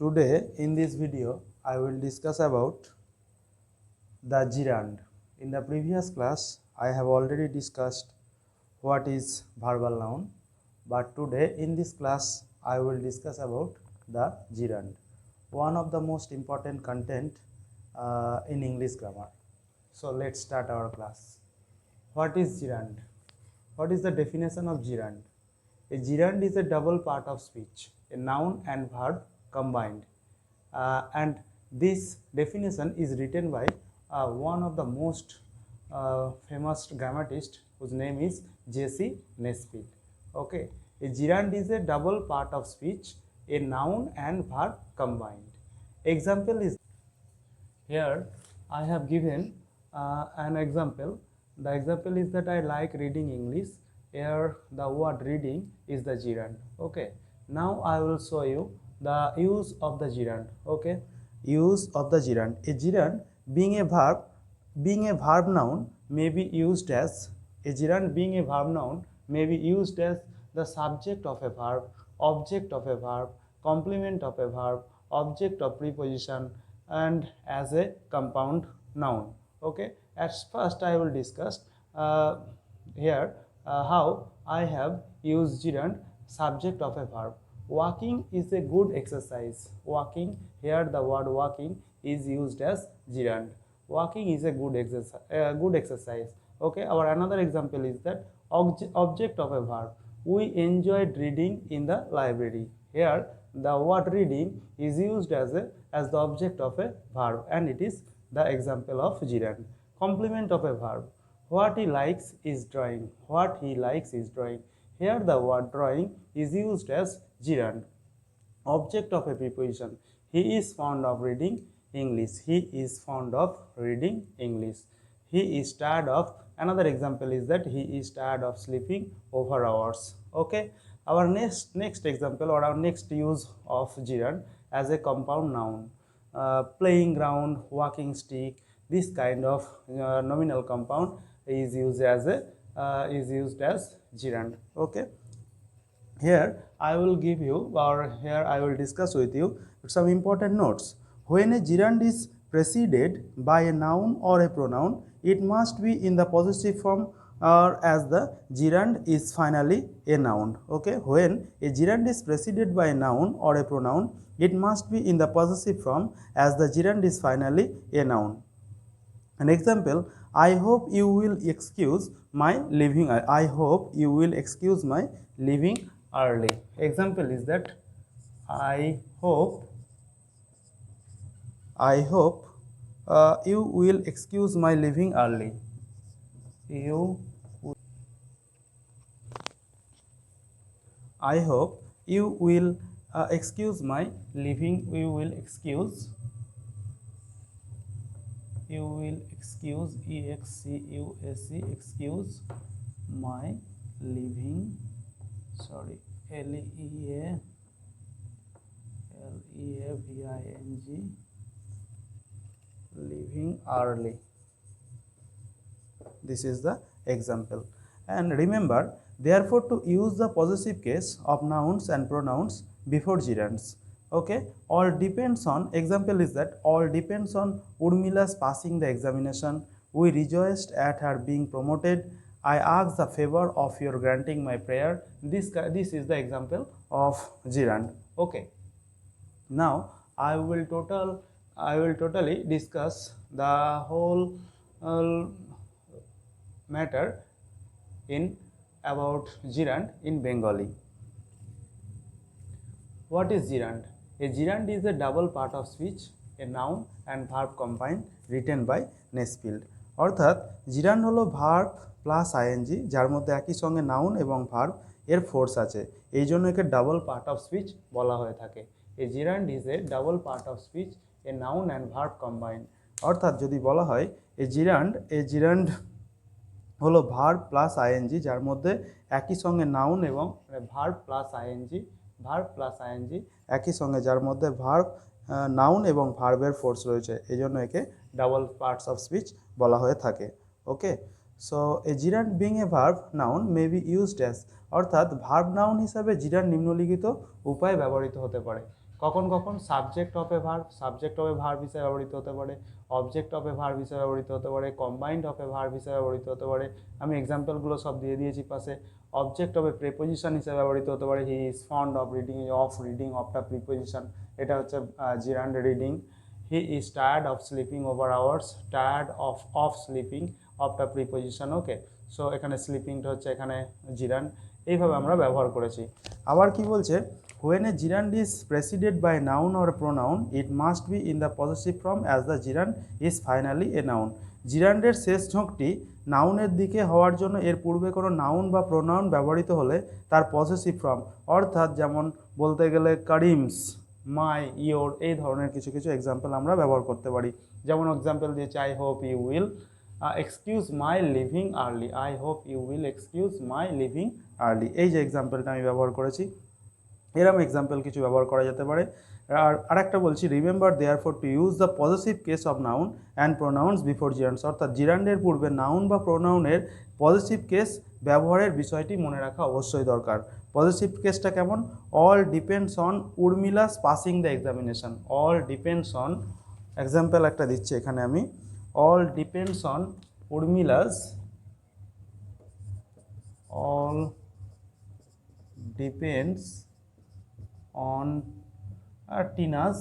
Today in this video I will discuss about the gerund. In the previous class I have already discussed what is verbal noun, but today in this class I will discuss about the gerund, one of the most important content in English grammar. So let's start our class. What is gerund? What is the definition of gerund? A gerund is a double part of speech, a noun and verb combined. And this definition is written by one of the most famous dramatists whose name is J.C. Nesbitt. Okay, a gerund is a double part of speech, a noun and verb combined. Example is here. I have given an example. The example is that I like reading English. Here the word reading is the gerund. Okay, now I will show you the use of the gerund. Okay, use of the gerund. A gerund being a verb noun may be used as the subject of a verb, object of a verb, complement of a verb, object of preposition, and as a compound noun. Okay, at first I will discuss here how I have used gerund subject of a verb. Walking is a good exercise. Walking, here the word walking is used as gerund. Walking is a good exercise. Okay, our another example is that object of a verb. We enjoyed reading in the library. Here the word reading is used as the object of a verb, and it is the example of gerund. Complement of a verb. What he likes is drawing. What he likes is drawing. Here the word drawing is used as gerund. Object of a preposition. He is fond of reading English. He is fond of reading English. He is tired of, another example is that he is tired of sleeping over hours. Okay, our next example or our next use of gerund as a compound noun. Playing ground, walking stick, this kind of nominal compound is used as gerund. Okay, here I will give you, or here I will discuss with you some important notes. When a gerund is preceded by a noun or a pronoun, it must be in the possessive form, or as the gerund is finally a noun. Okay, when a gerund is preceded by a noun or a pronoun, it must be in the possessive form, as the gerund is finally a noun. An example: I hope you will excuse my leaving. I hope you will excuse my leaving early. Example is that I hope you will excuse my leaving early. I hope you will excuse my leaving. You will excuse excuse my leaving. Sorry, leaving leaving early. This is the example. And remember, therefore, to use the possessive case of nouns and pronouns before gerunds. Okay, all depends on, example is that all depends on Urmila's passing the examination. We rejoiced at her being promoted. I ask the favor of your granting my prayer. This is the example of gerund. Okay, now I will totally discuss the whole matter in about gerund in Bengali. What is gerund? A gerund is a double part of speech, a noun and verb combined, written by Nesbitt. অর্থাৎ gerund হলো verb plus ING, যার মধ্যে একই সঙ্গে noun এবং verb এর force আছে, এই জন্য একে ডাবল পার্ট অফ স্পিচ বলা হয়ে থাকে। এ gerund is a double part of speech, a noun and verb combined. অর্থাৎ যদি বলা হয় এ gerund হলো ভার্ব প্লাস আইএনজি, যার মধ্যে একই সঙ্গে নাউন এবং ভার্ব প্লাস আইএনজি একই সঙ্গে, যার মধ্যে ভার্ব নাউন এবং ভার্বের ফোর্স রয়েছে, এই জন্য একে ডাবল পার্টস অফ স্পিচ বলা হয়ে থাকে। Okay, so a gerund being a verb noun may be used as, অর্থাৎ ভার্ব নাউন হিসাবে gerund নিম্নলিখিত উপায়ে ব্যবহৃত হতে পারে। কখন কখন সাবজেক্ট অফ এ ভার্ব হিসেবে ব্যবহৃত হতে পারে, অবজেক্ট অফ এ ভার্ব হিসেবে ব্যবহৃত হতে পারে, কম্বাইন্ড অফ এ ভার্ব হিসেবে ব্যবহৃত হতে পারে। আমি এক্সাম্পলগুলো সব দিয়ে দিয়েছি পাশে। অবজেক্ট অফ এ প্রিপোজিশন হিসেবে ব্যবহৃত হতে পারে, he is fond of reading, reading অফটা প্রিপোজিশন, এটা হচ্ছে gerund reading. He is tired of sleeping over hours, tired of sleeping অফটা প্রিপোজিশন। ওকে, সো এখানে স্লিপিংটা হচ্ছে এখানে জিরান্ড, এইভাবে আমরা ব্যবহার করেছি। আবার কি বলছে, when a gerund is preceded by noun or pronoun it must be in the possessive form as the gerund is finally a noun। জিরান্ডের শেষ ঝোঁকটি নাউনের দিকে হওয়ার জন্য এর পূর্বে কোনো নাউন বা প্রোনাউন ব্যবহৃত হলে তার পসেসিভ ফর্ম, অর্থাৎ যেমন বলতে গেলে কারিমস, মাই, ইয়োর, এই ধরনের কিছু কিছু এক্সাম্পল আমরা ব্যবহার করতে পারি। যেমন এক্সাম্পল দিয়েছি, I hope you will excuse my living early, I hope you will excuse my living early, এই যে এক্সাম্পলটা আমি ব্যবহার করেছি, এরকম এক্সাম্পল কিছু ব্যবহার করা যেতে পারে। আর আরেকটা বলছি, remember therefore to use the positive case of noun and pronouns before gerunds, অর্থাৎ জিরান্ডের পূর্বে নাউন বা প্রোনাউনের পজিটিভ কেস ব্যবহারের বিষয়টি মনে রাখা অবশ্যই দরকার। পজিটিভ কেসটা কেমন, all depends on Urmila's passing the examination, all depends on, example একটা দিচ্ছি এখানে আমি, all depends on Urmila's, all depends on Tina's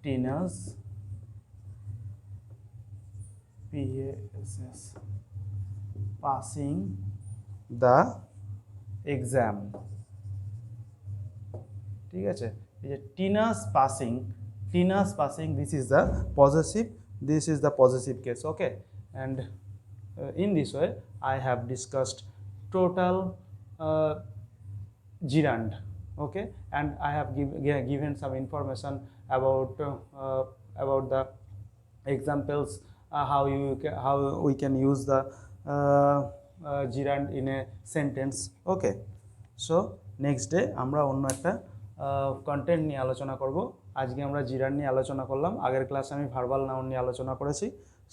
PASS passing the exam, ঠিক আছে, এই যে Tina's passing, this is the possessive case, okay, and in this way I have discussed total gerund, okay, and I have given some information about the examples, how we can use the gerund in a sentence, okay। so next day আমরা অন্য একটা content নিয়ে আলোচনা করব। আজকে আমরা জিরান্ড নিয়ে আলোচনা করলাম, আগের ক্লাসে আমি ভার্বাল নাউন নিয়ে আলোচনা করেছি।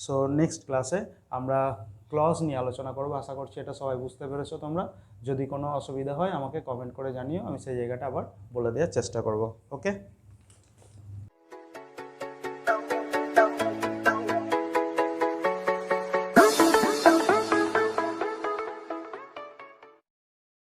সো নেক্সট ক্লাসে আমরা ক্লজ নিয়ে আলোচনা করব। আশা করছি এটা সবাই বুঝতে পেরেছো তোমরা। যদি কোনো অসুবিধা হয় আমাকে কমেন্ট করে জানিও, আমি সেই জায়গাটা আবার বলে দেওয়ার চেষ্টা করব, ওকে।